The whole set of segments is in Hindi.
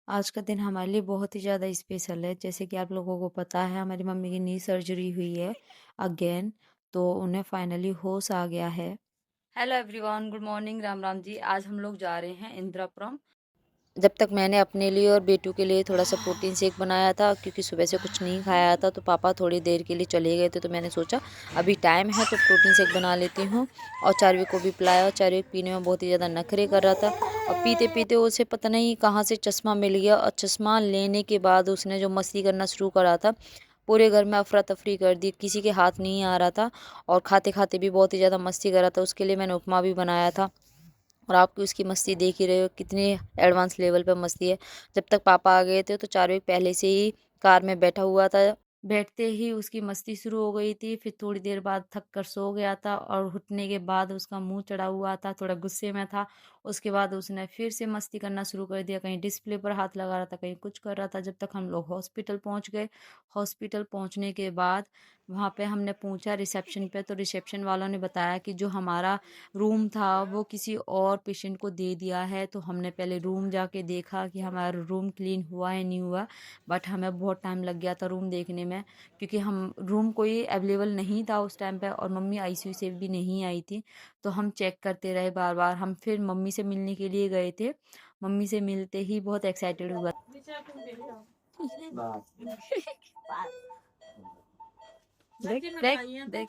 आज का दिन हमारे लिए बहुत ही ज़्यादा स्पेशल है। जैसे कि आप लोगों को पता है, हमारी मम्मी की नी सर्जरी हुई है अगेन, तो उन्हें फाइनली होश आ गया है। Hello everyone, good morning, Ram Ram ji. आज हम लोग जा रहे हैं इंदिरापुरम। जब तक मैंने अपने लिए और बेटू के लिए थोड़ा सा प्रोटीन शेक बनाया था, क्योंकि सुबह से कुछ नहीं खाया था, तो पापा थोड़ी देर के लिए चले गए थे, तो मैंने सोचा अभी टाइम है तो प्रोटीन शेक बना लेती हूँ। और चार्विक को भी पिलाया, और चार्विक पीने में बहुत ही ज़्यादा नखरे कर रहा था। और पीते पीते उसे पता नहीं कहाँ से चश्मा मिल गया, और चश्मा लेने के बाद उसने जो मस्ती करना शुरू करा था, पूरे घर में अफरा तफरी कर दी, किसी के हाथ नहीं आ रहा था। और खाते खाते भी बहुत ही ज़्यादा मस्ती कर रहा था। उसके लिए मैंने उपमा भी बनाया था, और आपकी उसकी मस्ती देख ही रहे हो कितनी एडवांस लेवल पे मस्ती है। जब तक पापा आ गए थे तो चार्विक पहले से ही कार में बैठा हुआ था। बैठते ही उसकी मस्ती शुरू हो गई थी। फिर थोड़ी देर बाद थक कर सो गया था, और उठने के बाद उसका मुंह चढ़ा हुआ था, थोड़ा गुस्से में था। उसके बाद उसने फिर से मस्ती करना शुरू कर दिया, कहीं डिस्प्ले पर हाथ लगा रहा था, कहीं कुछ कर रहा था। जब तक हम लोग हॉस्पिटल पहुंच गए। हॉस्पिटल पहुंचने के बाद वहाँ पे हमने पूछा रिसेप्शन पे, तो रिसेप्शन वालों ने बताया कि जो हमारा रूम था वो किसी और पेशेंट को दे दिया है। तो हमने पहले रूम जाके देखा कि हमारा रूम क्लीन हुआ है नहीं हुआ। बट हमें बहुत टाइम लग गया था रूम देखने में, क्योंकि हम रूम कोई अवेलेबल नहीं था उस टाइम पे, और मम्मी आईसीयू से भी नहीं आई थी। तो हम चेक करते रहे बार बार। हम फिर मम्मी से मिलने के लिए गए थे। मम्मी से मिलते ही बहुत एक्साइटेड हुआ। देख देख देख।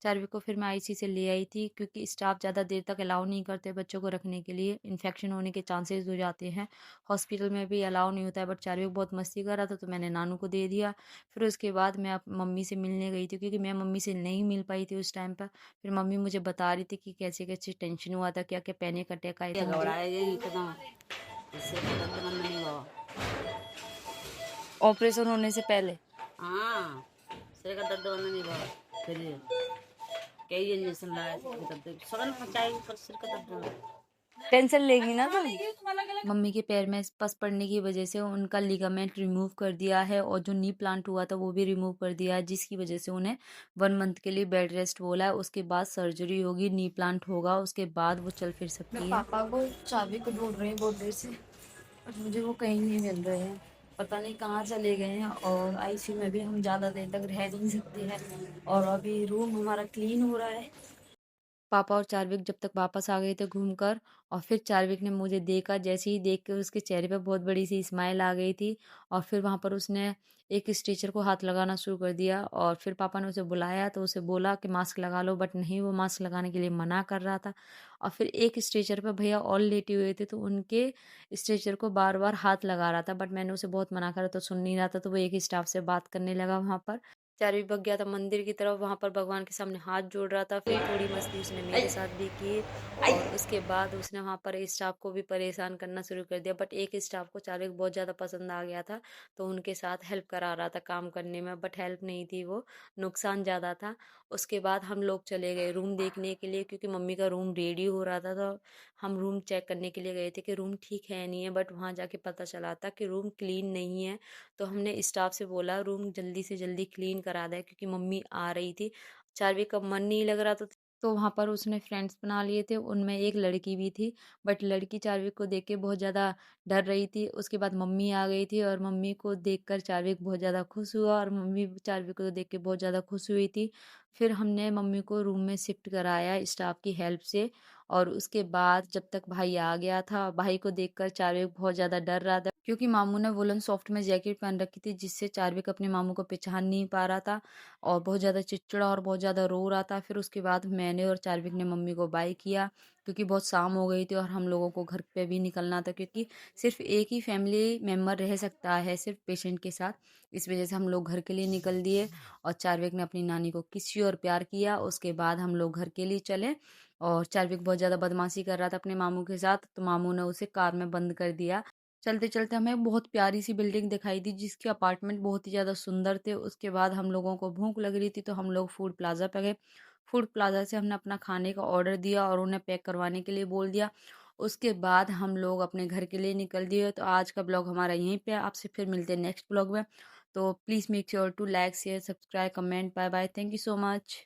चार्विक को फिर मैं आईसी से ले आई थी, क्योंकि स्टाफ ज़्यादा देर तक अलाउ नहीं करते बच्चों को रखने के लिए, इन्फेक्शन होने के चांसेस हो जाते हैं। हॉस्पिटल में भी अलाउ नहीं होता है, बट चार्विक बहुत मस्ती कर रहा था, तो मैंने नानू को दे दिया। फिर उसके बाद मैं मम्मी से मिलने गई थी, क्योंकि मैं मम्मी से नहीं मिल पाई थी उस टाइम पर। फिर मम्मी मुझे बता रही थी कि कैसे कैसे टेंशन हुआ था, क्या क्या पैनिक अटैक आए थे मुझे। ऑपरेशन होने से पहले हाँ, सिर का दर्द बंद नहीं हुआ। फिर कई इंजेक्शन लगाए, सिर का दर्द सड़न मचाई, पर सिर का दर्द टेंशन लेगी ना तुम। मम्मी के पैर में पस पड़ने की वजह से उनका लिगामेंट रिमूव कर दिया है, और जो नी प्लांट हुआ था वो भी रिमूव कर दिया है, जिसकी वजह से उन्हें 1 मंथ के लिए बेड रेस्ट बोला है। उसके बाद सर्जरी होगी, नी प्लांट होगा, उसके बाद वो चल फिर सकती है। पापा को चाबी को ढूंढ रही हूँ बहुत देर से, बट मुझे वो कहीं नहीं मिल रहे हैं। पता नहीं कहाँ चले गए हैं, और आईसीयू में भी हम ज़्यादा देर तक रह नहीं सकते हैं। और अभी रूम हमारा क्लीन हो रहा है। पापा और चार्विक जब तक वापस आ गए थे घूमकर, और फिर चार्विक ने मुझे देखा। जैसे ही देख के उसके चेहरे पे बहुत बड़ी सी स्माइल आ गई थी। और फिर वहाँ पर उसने एक स्ट्रेचर को हाथ लगाना शुरू कर दिया, और फिर पापा ने उसे बुलाया, तो उसे बोला कि मास्क लगा लो, बट नहीं, वो मास्क लगाने के लिए मना कर रहा था। और फिर एक स्ट्रेचर पे भैया और लेटे हुए थे, तो उनके स्ट्रेचर को बार बार हाथ लगा रहा था, बट मैंने उसे बहुत मना करा, तो सुन नहीं रहा था। तो वो एक स्टाफ से बात करने लगा वहाँ पर। चार्विक भग गया था मंदिर की तरफ, वहां पर भगवान के सामने हाथ जोड़ रहा था। फिर थोड़ी मस्ती उसने मेरे साथ भी की, और उसके बाद उसने वहां पर स्टाफ को भी परेशान करना शुरू कर दिया। बट एक स्टाफ को चार्विक बहुत ज्यादा पसंद आ गया था, तो उनके साथ हेल्प करा रहा था काम करने में, बट हेल्प नहीं थी वो, नुकसान ज्यादा था। उसके बाद हम लोग चले गए रूम देखने के लिए, क्योंकि मम्मी का रूम रेडी हो रहा था। तो हम रूम चेक करने के लिए गए थे कि रूम ठीक है नहीं है, बट वहां जाके पता चला था कि रूम क्लीन नहीं है। तो हमने स्टाफ से बोला रूम जल्दी से जल्दी क्लीन करा दे, क्योंकि मम्मी आ रही थी। चार्विक का मन नहीं लग रहा था, तो वहाँ पर उसने फ्रेंड्स बना लिए थे, उनमें एक लड़की भी थी। बट लड़की चार्विक को देख के बहुत ज़्यादा डर रही थी। उसके बाद मम्मी आ गई थी, और मम्मी को देखकर चार्विक बहुत ज़्यादा खुश हुआ, और मम्मी चार्विक को देख के बहुत ज़्यादा खुश हुई थी। फिर हमने मम्मी को रूम में शिफ्ट कराया स्टाफ की हेल्प से। और उसके बाद जब तक भाई आ गया था, भाई को देखकर चार्विक बहुत ज़्यादा डर रहा था, क्योंकि मामू ने वुलन सॉफ्ट में जैकेट पहन रखी थी, जिससे चार्विक अपने मामू को पहचान नहीं पा रहा था, और बहुत ज़्यादा चिड़चिड़ा और बहुत ज़्यादा रो रहा था। फिर उसके बाद मैंने और चार्विक ने मम्मी को बाय किया, क्योंकि बहुत शाम हो गई थी, और हम लोगों को घर पे भी निकलना था, क्योंकि सिर्फ एक ही फैमिली मेम्बर रह सकता है सिर्फ पेशेंट के साथ। इस वजह से हम लोग घर के लिए निकल दिए, और चार्विक ने अपनी नानी को किसी और प्यार किया। उसके बाद हम लोग घर के लिए चले। और चार्विक बहुत ज़्यादा बदमाशी कर रहा था अपने मामू के साथ, तो मामू ने उसे कार में बंद कर दिया। चलते चलते हमें बहुत प्यारी सी बिल्डिंग दिखाई दी, जिसके अपार्टमेंट बहुत ही ज़्यादा सुंदर थे। उसके बाद हम लोगों को भूख लग रही थी, तो हम लोग फूड प्लाजा पे गए। फूड प्लाजा से हमने अपना खाने का ऑर्डर दिया, और उन्हें पैक करवाने के लिए बोल दिया। उसके बाद हम लोग अपने घर के लिए निकल दिए। तो आज का ब्लॉग हमारा यहीं पे है। आपसे फिर मिलते हैं नेक्स्ट ब्लॉग में। तो please make sure to like share subscribe comment bye bye thank you so much.